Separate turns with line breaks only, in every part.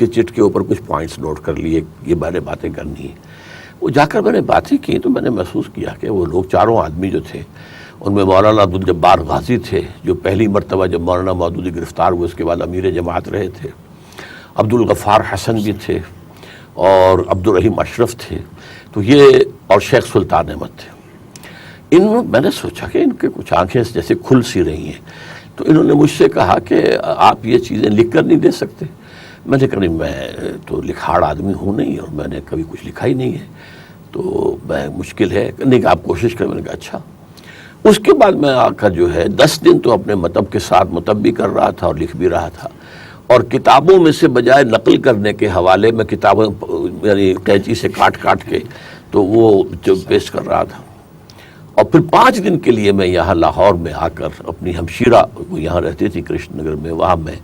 کہ چٹ کے اوپر کچھ پوائنٹس نوٹ کر لیے، یہ بارے باتیں کرنی ہیں. وہ جا کر میں نے باتیں کی تو میں نے محسوس کیا کہ وہ لوگ چاروں آدمی جو تھے ان میں مولانا عبدالجبار غازی تھے جو پہلی مرتبہ جب مولانا مودودی گرفتار ہوئے اس کے بعد امیر جماعت رہے تھے، عبدالغفار حسن بھی تھے اور عبدالرحیم اشرف تھے، تو یہ اور شیخ سلطان احمد تھے. میں نے سوچا کہ ان کے کچھ آنکھیں جیسے کھل سی رہی ہیں، تو انہوں نے مجھ سے کہا کہ آپ یہ چیزیں لکھ کر نہیں دے سکتے. میں نے کہا نہیں، میں تو لکھاڑ آدمی ہوں نہیں اور میں نے کبھی کچھ لکھا ہی نہیں ہے، تو میں مشکل ہے نہیں کہ آپ کوشش کریں. میں نے کہا اچھا. اس کے بعد میں آ کر جو ہے 10 دن تو اپنے مطب کے ساتھ مطب بھی کر رہا تھا اور لکھ بھی رہا تھا، اور کتابوں میں سے بجائے نقل کرنے کے حوالے میں کتابیں یعنی قینچی سے کاٹ کاٹ کے تو وہ جو پیش کر رہا تھا. اور پھر 5 دن کے لیے میں یہاں لاہور میں آ کر اپنی ہمشیرہ وہ یہاں رہتی تھی کرشن نگر میں، وہاں میں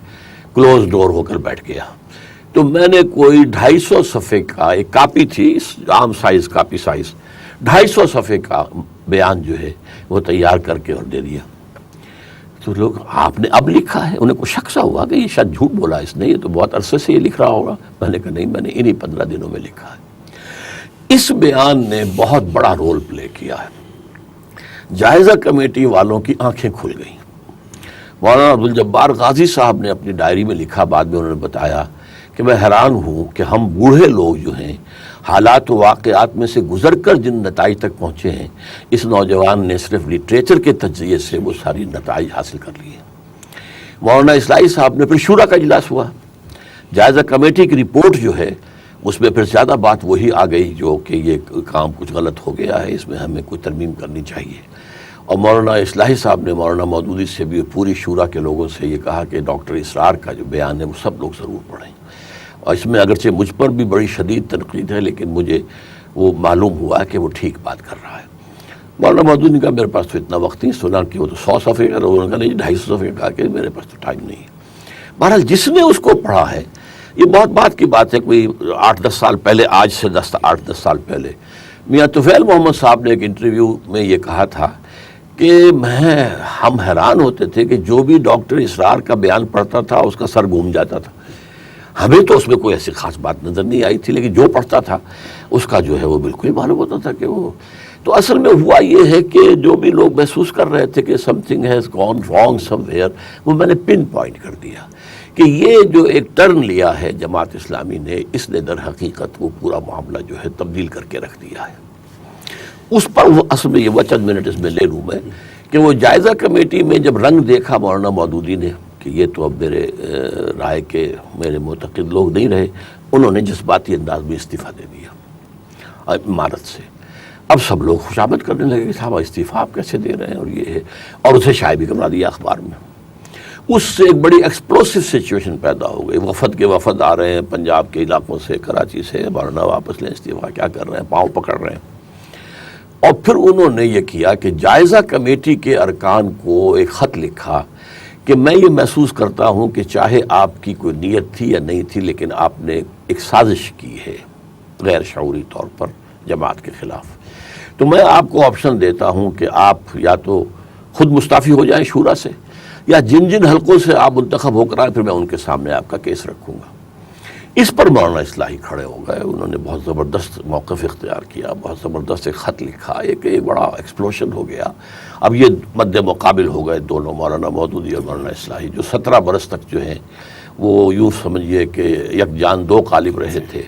کلوز ڈور ہو کر بیٹھ گیا. تو میں نے کوئی 250 صفحے کا ایک کاپی تھی، عام سائز کاپی سائز 250 صفحے کا بیان جو ہے وہ تیار کر کے اور دے دیا. تو لوگ آپ نے اب لکھا ہے، انہیں کو شک سا ہوا کہ یہ شاید جھوٹ بولا اس نے، یہ تو بہت عرصے سے یہ لکھ رہا ہوگا. میں نے کہا نہیں، میں نے انہی 15 دنوں میں لکھا ہے. اس بیان نے بہت بڑا رول پلے کیا ہے. جائزہ کمیٹی والوں کی آنکھیں کھل گئیں. مولانا عبدالجبار غازی صاحب نے اپنی ڈائری میں لکھا، بعد میں انہوں نے بتایا کہ میں حیران ہوں کہ ہم بوڑھے لوگ جو ہیں حالات و واقعات میں سے گزر کر جن نتائج تک پہنچے ہیں، اس نوجوان نے صرف لٹریچر کے تجزیے سے وہ ساری نتائج حاصل کر لیے. مولانا اصلاحی صاحب نے پھر شورا کا اجلاس ہوا، جائزہ کمیٹی کی رپورٹ جو ہے اس میں پھر زیادہ بات وہی آ گئی جو کہ یہ کام کچھ غلط ہو گیا ہے، اس میں ہمیں کوئی ترمیم کرنی چاہیے. اور مولانا اصلاحی صاحب نے مولانا مودودی سے بھی پوری شورا کے لوگوں سے یہ کہا کہ ڈاکٹر اسرار کا جو بیان ہے وہ سب لوگ ضرور پڑھیں. اور اس میں اگرچہ مجھ پر بھی بڑی شدید تنقید ہے، لیکن مجھے وہ معلوم ہوا کہ وہ ٹھیک بات کر رہا ہے. مولانا مودودی نے کہا میرے پاس تو اتنا وقت نہیں، سنا کہ وہ تو 100 صفحے کا، انہوں نے کہا نہیں 250 صفحے کا، کہ میرے پاس تو ٹائم نہیں ہے. بہرحال جس نے اس کو پڑھا ہے، یہ بہت بات کی بات ہے، کوئی 8-10 سال پہلے، آج سے 8-10 سال پہلے میاں طفیل محمد صاحب نے ایک انٹرویو میں یہ کہا تھا کہ ہم حیران ہوتے تھے کہ جو بھی ڈاکٹر اسرار کا بیان پڑھتا تھا اس کا سر گھوم جاتا تھا. ہمیں تو اس میں کوئی ایسی خاص بات نظر نہیں آئی تھی، لیکن جو پڑھتا تھا اس کا جو ہے وہ بالکل ہی معلوم ہوتا تھا کہ وہ. تو اصل میں ہوا یہ ہے کہ جو بھی لوگ محسوس کر رہے تھے کہ something has gone wrong somewhere, وہ میں نے پن پوائنٹ کر دیا کہ یہ جو ایک ٹرن لیا ہے جماعت اسلامی نے، اس نے در حقیقت وہ پورا معاملہ جو ہے تبدیل کر کے رکھ دیا ہے. اس پر وہ اصل میں یہ چند منٹ اس میں لے لوں میں کہ وہ جائزہ کمیٹی میں جب رنگ دیکھا مولانا مودودی نے کہ یہ تو اب میرے رائے کے میرے معتقد لوگ نہیں رہے، انہوں نے جذباتی انداز میں استعفیٰ دے دیا امارت سے. اب سب لوگ خوشامد کرنے لگے کہ صاحب استعفیٰ آپ کیسے دے رہے ہیں، اور یہ ہے، اور اسے شائع بھی کروا دیا اخبار میں. اس سے ایک بڑی ایکسپلوسو سچویشن پیدا ہو گئی. وفد کے وفد آ رہے ہیں پنجاب کے علاقوں سے، کراچی سے، مولانا واپس لیں استعفیٰ، کیا کر رہے ہیں، پاؤں پکڑ رہے ہیں. اور پھر انہوں نے یہ کیا کہ جائزہ کمیٹی کے ارکان کو ایک خط لکھا کہ میں یہ محسوس کرتا ہوں کہ چاہے آپ کی کوئی نیت تھی یا نہیں تھی، لیکن آپ نے ایک سازش کی ہے غیر شعوری طور پر جماعت کے خلاف. تو میں آپ کو آپشن دیتا ہوں کہ آپ یا تو خود مستعفی ہو جائیں شورا سے، یا جن جن حلقوں سے آپ منتخب ہو کر آئے پھر میں ان کے سامنے آپ کا کیس رکھوں گا. اس پر مولانا اصلاحی کھڑے ہو گئے، انہوں نے بہت زبردست موقف اختیار کیا، بہت زبردست ایک خط لکھا، ایک بڑا ایکسپلوشن ہو گیا. اب یہ مد مقابل ہو گئے دونوں، مولانا مودودی اور مولانا اصلاحی، جو 17 برس تک جو ہیں وہ یوں سمجھیے کہ یک جان دو قالب رہے تھے.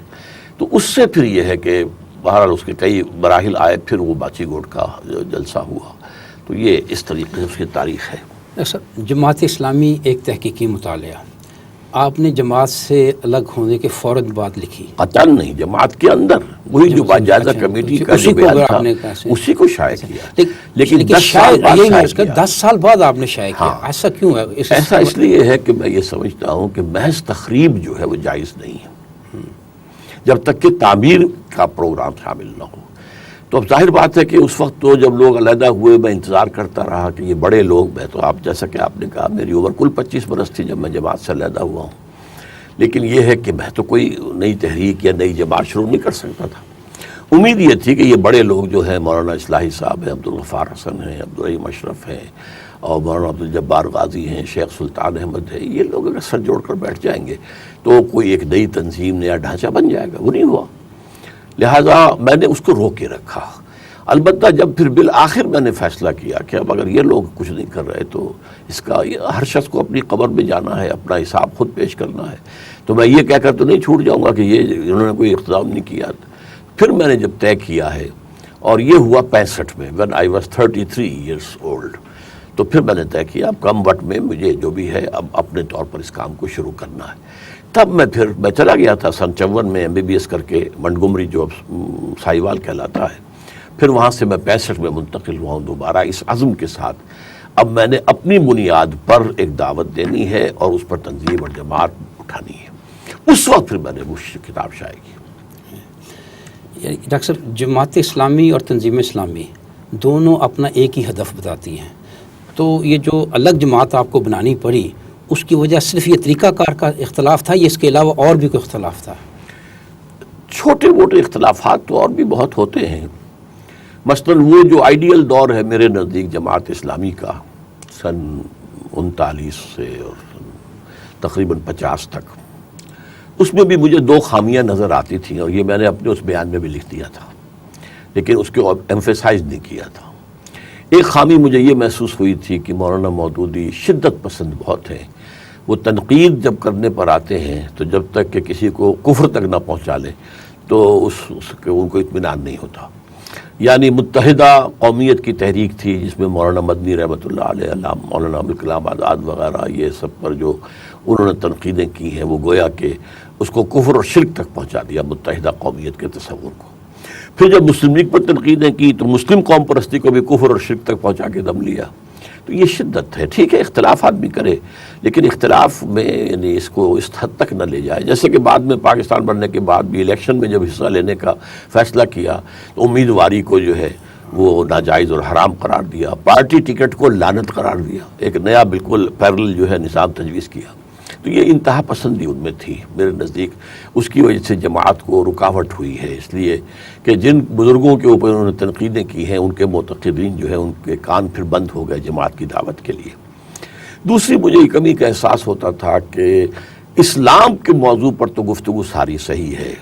تو اس سے پھر یہ ہے کہ بہرحال اس کے کئی مراحل آئے، پھر وہ باچی گوٹ کا جلسہ ہوا. تو یہ اس طریقے سے اس کی تاریخ ہے.
سر، جماعت اسلامی ایک تحقیقی مطالعہ، آپ نے جماعت سے الگ ہونے کے فوراً بعد لکھی؟
قطعاً نہیں، جماعت کے اندر وہی جو جائزہ کمیٹی کا جو بیان تھا اسی کو شائع کیا، لیکن 10 سال بعد شائع کیا.
10 سال بعد آپ نے شائع کیا، ایسا کیوں ہے؟
ایسا اس لیے ہے کہ میں یہ سمجھتا ہوں کہ محض تخریب جو ہے وہ جائز نہیں ہے جب تک کہ تعمیر کا پروگرام شامل نہ ہو. تو اب ظاہر بات ہے کہ اس وقت تو جب لوگ علیحدہ ہوئے میں انتظار کرتا رہا کہ یہ بڑے لوگ، میں تو آپ جیسا کہ آپ نے کہا میری عمر کل 25 برس تھی جب میں جماعت سے علیحدہ ہوا ہوں، لیکن یہ ہے کہ میں تو کوئی نئی تحریک یا نئی جماعت شروع نہیں کر سکتا تھا. امید یہ تھی کہ یہ بڑے لوگ جو ہیں، مولانا اصلاحی صاحب ہیں، عبدالغفار حسن ہیں، عبدالرحیم اشرف ہیں، اور مولانا عبدالجبار غازی ہیں، شیخ سلطان احمد ہے، یہ لوگ اگر سر جوڑ کر بیٹھ جائیں گے تو کوئی ایک نئی تنظیم، نیا ڈھانچہ بن جائے گا. وہ نہیں ہوا. لہٰذا میں نے اس کو روک کے رکھا. البتہ جب پھر بالآخر میں نے فیصلہ کیا کہ اب اگر یہ لوگ کچھ نہیں کر رہے تو اس کا ہر شخص کو اپنی قبر میں جانا ہے، اپنا حساب خود پیش کرنا ہے، تو میں یہ کہہ کر تو نہیں چھوٹ جاؤں گا کہ یہ انہوں نے کوئی اقتدام نہیں کیا. پھر میں نے جب طے کیا ہے، اور یہ ہوا 65 میں، when I was 33 years old، تو پھر میں نے طے کیا اب کم وقت میں مجھے جو بھی ہے اب اپنے طور پر اس کام کو شروع کرنا ہے. تب میں چلا گیا تھا سن 54 میں MBBS کر کے منٹگومری، جو اب سائیوال کہلاتا ہے. پھر وہاں سے میں 65 میں منتقل ہوا ہوں دوبارہ اس عزم کے ساتھ اب میں نے اپنی بنیاد پر ایک دعوت دینی ہے اور اس پر تنظیم اور جماعت اٹھانی ہے. اس وقت پھر میں نے وہ کتاب شائع کی.
ڈاکٹر صاحب، جماعت اسلامی اور تنظیم اسلامی دونوں اپنا ایک ہی ہدف بتاتی ہیں، تو یہ جو الگ جماعت آپ کو بنانی پڑی اس کی وجہ صرف یہ طریقہ کار کا اختلاف تھا یا اس کے علاوہ اور بھی کوئی اختلاف تھا؟
چھوٹے موٹے اختلافات تو اور بھی بہت ہوتے ہیں. مثلاً وہ جو آئیڈیل دور ہے میرے نزدیک جماعت اسلامی کا، سن 39 سے اور تقریباً 50 تک، اس میں بھی مجھے 2 خامیاں نظر آتی تھیں، اور یہ میں نے اپنے اس بیان میں بھی لکھ دیا تھا لیکن اس کو ایمفیسائز نہیں کیا تھا. ایک خامی مجھے یہ محسوس ہوئی تھی کہ مولانا مودودی شدت پسند بہت ہیں. وہ تنقید جب کرنے پر آتے ہیں تو جب تک کہ کسی کو کفر تک نہ پہنچا لے تو ان کو اطمینان نہیں ہوتا. یعنی متحدہ قومیت کی تحریک تھی جس میں مولانا مدنی رحمۃ اللہ علیہ، مولانا ابوالکلام آزاد وغیرہ، یہ سب پر جو انہوں نے تنقیدیں کی ہیں وہ گویا کہ اس کو کفر اور شرک تک پہنچا دیا، متحدہ قومیت کے تصور کو. پھر جب مسلم لیگ پر تنقیدیں کی تو مسلم قوم پرستی کو بھی کفر اور شرک تک پہنچا کے دم لیا. تو یہ شدت ہے. ٹھیک ہے اختلافات بھی کرے لیکن اختلاف میں یعنی اس کو اس حد تک نہ لے جائے. جیسے کہ بعد میں پاکستان بننے کے بعد بھی الیکشن میں جب حصہ لینے کا فیصلہ کیا تو امیدواری کو جو ہے وہ ناجائز اور حرام قرار دیا، پارٹی ٹکٹ کو لعنت قرار دیا، ایک نیا بالکل پیرل جو ہے نظام تجویز کیا. تو یہ انتہا پسندی ان میں تھی میرے نزدیک. اس کی وجہ سے جماعت کو رکاوٹ ہوئی ہے، اس لیے کہ جن بزرگوں کے اوپر انہوں نے تنقیدیں کی ہیں ان کے معتقدین جو ہے ان کے کان پھر بند ہو گئے جماعت کی دعوت کے لیے. دوسری مجھے یہ کمی کا احساس ہوتا تھا کہ اسلام کے موضوع پر تو گفتگو ساری صحیح ہے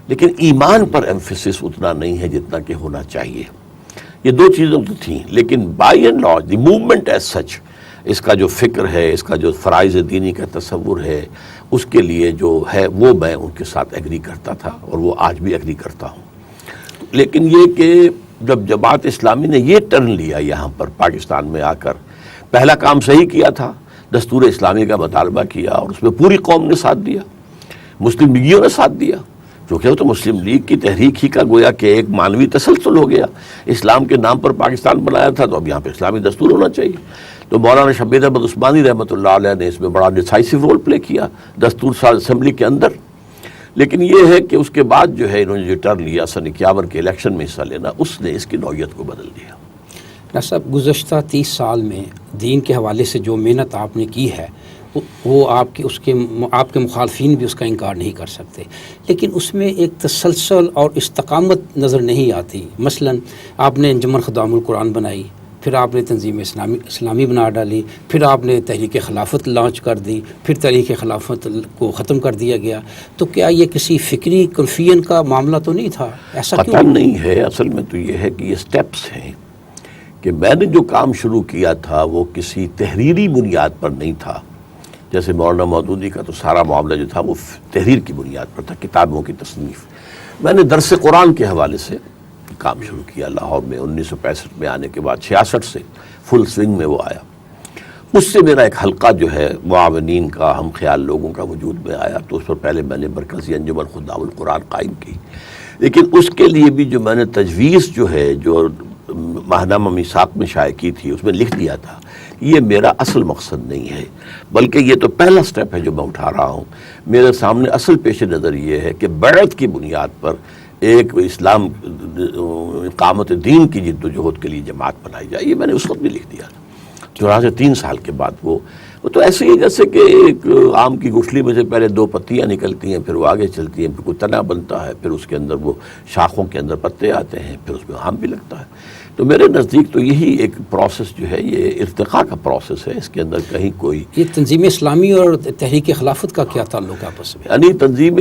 لیکن ایمان پر ایمفیسس اتنا نہیں ہے جتنا کہ ہونا چاہیے. یہ 2 چیزیں تو تھیں لیکن by and large the movement as such, اس کا جو فکر ہے، اس کا جو فرائض دینی کا تصور ہے، اس کے لیے جو ہے وہ میں ان کے ساتھ ایگری کرتا تھا اور وہ آج بھی ایگری کرتا ہوں. لیکن یہ کہ جب جماعت اسلامی نے یہ ٹرن لیا یہاں پر پاکستان میں آ کر، پہلا کام صحیح کیا تھا، دستور اسلامی کا مطالبہ کیا اور اس میں پوری قوم نے ساتھ دیا، مسلم لیگیوں نے ساتھ دیا، کیونکہ وہ تو مسلم لیگ کی تحریک ہی کا گویا کہ ایک مانوی تسلسل ہو گیا. اسلام کے نام پر پاکستان بنایا تھا تو اب یہاں پہ اسلامی دستور ہونا چاہیے. تو مولانا شبیر احمد عثمانی رحمۃ اللہ علیہ نے اس میں بڑا ڈیسائسو رول پلے کیا دستور ساز اسمبلی کے اندر. لیکن یہ ہے کہ اس کے بعد جو ہے انہوں نے جو ٹرن لیا سن 51 کے الیکشن میں حصہ لینا، اس نے اس کی نوعیت کو بدل دیا.
ڈاکٹر صاحب، گزشتہ 30 سال میں دین کے حوالے سے جو محنت آپ نے کی ہے وہ آپ کے مخالفین بھی اس کا انکار نہیں کر سکتے، لیکن اس میں ایک تسلسل اور استقامت نظر نہیں آتی. مثلا آپ نے انجمن خدام القرآن بنائی، پھر آپ نے تنظیم اسلامی بنا ڈالی، پھر آپ نے تحریک خلافت لانچ کر دی، پھر تحریک خلافت کو ختم کر دیا گیا. تو کیا یہ کسی فکری کنفیوژن کا معاملہ تو نہیں تھا؟ ایسا کیوں؟
پتہ نہیں ہے. اصل میں تو یہ ہے کہ یہ سٹیپس ہیں کہ میں نے جو کام شروع کیا تھا وہ کسی تحریری بنیاد پر نہیں تھا. جیسے مولانا مودودی کا تو سارا معاملہ جو تھا وہ تحریر کی بنیاد پر تھا، کتابوں کی تصنیف. میں نے درس قرآن کے حوالے سے کام شروع کیا لاہور میں 1965 میں آنے کے بعد. 66 سے فل سوئنگ میں وہ آیا. اس سے میرا ایک حلقہ جو ہے معاونین کا، ہم خیال لوگوں کا وجود میں آیا. تو اس پر پہلے میں نے مرکزی انجمن خدام القرآن قائم کی. لیکن اس کے لیے بھی جو میں نے تجویز جو ہے جو ماہنامہ میثاق میں شائع کی تھی اس میں لکھ دیا تھا یہ میرا اصل مقصد نہیں ہے، بلکہ یہ تو پہلا سٹیپ ہے جو میں اٹھا رہا ہوں. میرے سامنے اصل پیش نظر یہ ہے کہ بیعت کی بنیاد پر ایک اسلام اقامت دین کی جد و جہد کے لیے جماعت بنائی جائے. یہ میں نے اس وقت بھی لکھ دیا تھا. چنانچہ 3 سال کے بعد وہ وہ تو ایسے ہی جیسے کہ ایک آم کی گٹھلی میں سے پہلے 2 پتیاں نکلتی ہیں، پھر وہ آگے چلتی ہیں، پھر کوئی تنا بنتا ہے، پھر اس کے اندر وہ شاخوں کے اندر پتے آتے ہیں، پھر اس میں آم بھی لگتا ہے. تو میرے نزدیک تو یہی ایک پروسیس جو ہے یہ ارتقاء کا پروسیس ہے، اس کے اندر کہیں کوئی
یہ تنظیم اسلامی اور تحریک خلافت کا کیا تعلق آپس میں؟
یعنی تنظیم